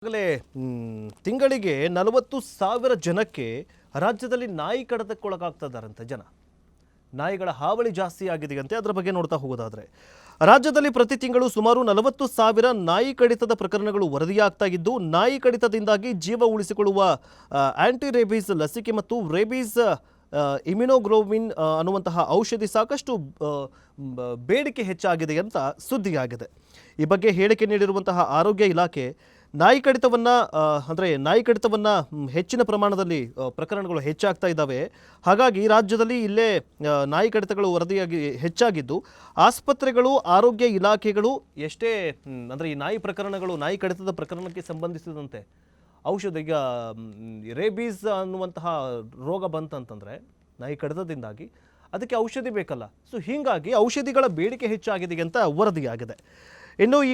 ಈಗಾಗಲೇ ತಿಂಗಳಿಗೆ 40,000 ಜನಕ್ಕೆ ರಾಜ್ಯದಲ್ಲಿ ನಾಯಿ ಕಡಿತಕ್ಕೊಳಗಾಗ್ತಾ ಇದ್ದಾರಂತೆ ಜನ. ನಾಯಿಗಳ ಹಾವಳಿ ಜಾಸ್ತಿ ಆಗಿದೆಯಂತೆ. ಅದರ ಬಗ್ಗೆ ನೋಡ್ತಾ ಹೋಗೋದಾದ್ರೆ ರಾಜ್ಯದಲ್ಲಿ ಪ್ರತಿ ತಿಂಗಳು ಸುಮಾರು 40,000 ನಾಯಿ ಕಡಿತದ ಪ್ರಕರಣಗಳು ವರದಿಯಾಗ್ತಾ ಇದ್ದು, ನಾಯಿ ಕಡಿತದಿಂದಾಗಿ ಜೀವ ಉಳಿಸಿಕೊಳ್ಳುವ ಆಂಟಿ ರೇಬೀಸ್ ಲಸಿಕೆ ಮತ್ತು ರೇಬೀಸ್ ಇಮ್ಯುನೋಗ್ಲೋಬಿನ್ ಅನ್ನುವಂತಹ ಔಷಧಿ ಸಾಕಷ್ಟು ಬೇಡಿಕೆ ಹೆಚ್ಚಾಗಿದೆ ಅಂತ ಸುದ್ದಿಯಾಗಿದೆ. ಈ ಬಗ್ಗೆ ಹೇಳಿಕೆ ನೀಡಿರುವಂತಹ ಆರೋಗ್ಯ ಇಲಾಖೆ ನಾಯಿ ಕಡಿತವನ್ನು ಹೆಚ್ಚಿನ ಪ್ರಮಾಣದಲ್ಲಿ ಪ್ರಕರಣಗಳು ಹೆಚ್ಚಾಗ್ತಾ ಇದ್ದಾವೆ. ಹಾಗಾಗಿ ರಾಜ್ಯದಲ್ಲಿ ಇಲ್ಲೇ ನಾಯಿ ಕಡಿತಗಳು ವರದಿಯಾಗಿ ಹೆಚ್ಚಾಗಿದ್ದು, ಆಸ್ಪತ್ರೆಗಳು ಆರೋಗ್ಯ ಇಲಾಖೆಗಳು ಎಷ್ಟೇ ಅಂದರೆ ಈ ನಾಯಿ ಕಡಿತದ ಪ್ರಕರಣಕ್ಕೆ ಸಂಬಂಧಿಸಿದಂತೆ ಔಷಧ, ಈಗ ರೇಬೀಸ್ ಅನ್ನುವಂತಹ ರೋಗ ಬಂತಂತಂದರೆ ನಾಯಿ ಕಡಿತದಿಂದಾಗಿ ಅದಕ್ಕೆ ಔಷಧಿ ಬೇಕಲ್ಲ. ಸೊ ಹೀಗಾಗಿ ಔಷಧಿಗಳ ಬೇಡಿಕೆ ಹೆಚ್ಚಾಗಿದೆ ಅಂತ ವರದಿಯಾಗಿದೆ. ಇನ್ನು ಈ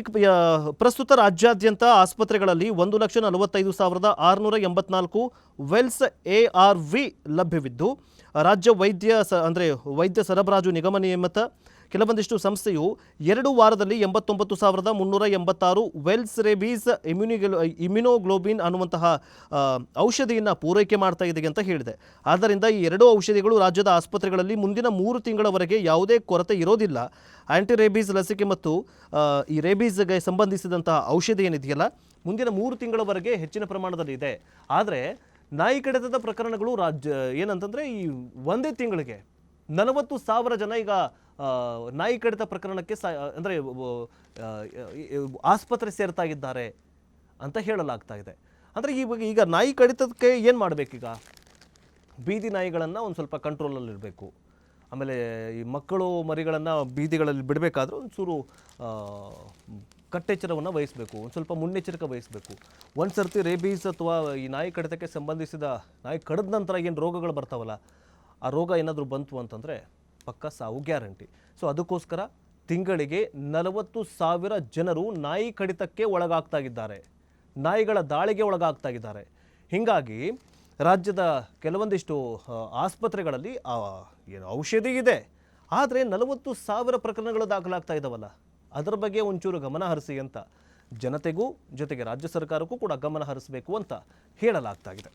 ಪ್ರಸ್ತುತ ರಾಜ್ಯಾದ್ಯಂತ ಆಸ್ಪತ್ರೆಗಳಲ್ಲಿ 1,45,684 ವೆಲ್ಸ್ ARV ಲಭ್ಯವಿದ್ದು, ರಾಜ್ಯ ವೈದ್ಯ ಸರಬರಾಜು ನಿಗಮ ನಿಯಮಿತ ಕೆಲವೊಂದಿಷ್ಟು ಸಂಸ್ಥೆಯು 2 ವಾರದಲ್ಲಿ 89,386 ವೆಲ್ಸ್ ರೇಬೀಸ್ ಇಮ್ಯುನೋಗ್ಲೋಬಿನ್ ಅನ್ನುವಂತಹ ಔಷಧಿಯನ್ನು ಪೂರೈಕೆ ಮಾಡ್ತಾ ಇದೆ ಅಂತ ಹೇಳಿದೆ. ಆದ್ದರಿಂದ ಈ 2 ಔಷಧಿಗಳು ರಾಜ್ಯದ ಆಸ್ಪತ್ರೆಗಳಲ್ಲಿ ಮುಂದಿನ 3 ತಿಂಗಳವರೆಗೆ ಯಾವುದೇ ಕೊರತೆ ಇರೋದಿಲ್ಲ. ಆಂಟಿ ರೇಬೀಸ್ ಲಸಿಕೆ ಮತ್ತು ಈ ರೇಬೀಸ್ಗೆ ಸಂಬಂಧಿಸಿದಂತಹ ಔಷಧಿ ಏನಿದೆಯಲ್ಲ, ಮುಂದಿನ 3 ತಿಂಗಳವರೆಗೆ ಹೆಚ್ಚಿನ ಪ್ರಮಾಣದಲ್ಲಿ ಇದೆ. ಆದರೆ ನಾಯಿ ಕಡಿತದ ಪ್ರಕರಣಗಳು ಏನಂತಂದರೆ ಈ ಒಂದೇ ತಿಂಗಳಿಗೆ 40,000 ಜನ ಈಗ ನಾಯಿ ಕಡಿತ ಪ್ರಕರಣಕ್ಕೆ ಅಂದರೆ ಆಸ್ಪತ್ರೆ ಸೇರ್ತಾ ಇದ್ದಾರೆ ಅಂತ ಹೇಳಲಾಗ್ತಾ ಇದೆ. ಅಂದರೆ ಈಗ ನಾಯಿ ಕಡಿತಕ್ಕೆ ಏನು ಮಾಡಬೇಕೀಗ? ಬೀದಿ ನಾಯಿಗಳನ್ನು ಒಂದು ಸ್ವಲ್ಪ ಕಂಟ್ರೋಲಲ್ಲಿರಬೇಕು. ಆಮೇಲೆ ಈ ಮಕ್ಕಳು ಮರಿಗಳನ್ನು ಬೀದಿಗಳಲ್ಲಿ ಬಿಡಬೇಕಾದ್ರೂ ಒಂಚೂರು ಕಟ್ಟೆಚ್ಚರವನ್ನು ವಹಿಸಬೇಕು, ಒಂದು ಸ್ವಲ್ಪ ಮುನ್ನೆಚ್ಚರಿಕೆ ವಹಿಸಬೇಕು. ಒಂದು ಸರ್ತಿ ರೇಬೀಸ್ ಅಥವಾ ಈ ನಾಯಿ ಕಡಿತಕ್ಕೆ ಸಂಬಂಧಿಸಿದ ನಾಯಿ ಕಡಿದ ನಂತರ ಏನು ರೋಗಗಳು ಬರ್ತಾವಲ್ಲ, ಆ ರೋಗ ಏನಾದರೂ ಬಂತು ಅಂತಂದರೆ ಪಕ್ಕ ಸಾವು ಗ್ಯಾರಂಟಿ. ಸೊ ಅದಕ್ಕೋಸ್ಕರ ತಿಂಗಳಿಗೆ 40,000 ಜನರು ನಾಯಿ ಕಡಿತಕ್ಕೆ ಒಳಗಾಗ್ತಾ ಇದ್ದಾರೆ, ನಾಯಿಗಳ ದಾಳಿಗೆ ಒಳಗಾಗ್ತಾ ಇದ್ದಾರೆ. ಹೀಗಾಗಿ ರಾಜ್ಯದ ಕೆಲವೊಂದಿಷ್ಟು ಆಸ್ಪತ್ರೆಗಳಲ್ಲಿ ಏನು ಔಷಧಿ ಇದೆ, ಆದರೆ 40,000 ಪ್ರಕರಣಗಳು ದಾಖಲಾಗ್ತಾ ಇದ್ದಾವಲ್ಲ, ಅದರ ಬಗ್ಗೆ ಒಂಚೂರು ಗಮನ ಹರಿಸಿ ಅಂತ ಜನತೆಗೂ ಜೊತೆಗೆ ರಾಜ್ಯ ಸರ್ಕಾರಕ್ಕೂ ಕೂಡ ಗಮನ ಹರಿಸಬೇಕು ಅಂತ ಹೇಳಲಾಗ್ತಾ ಇದೆ.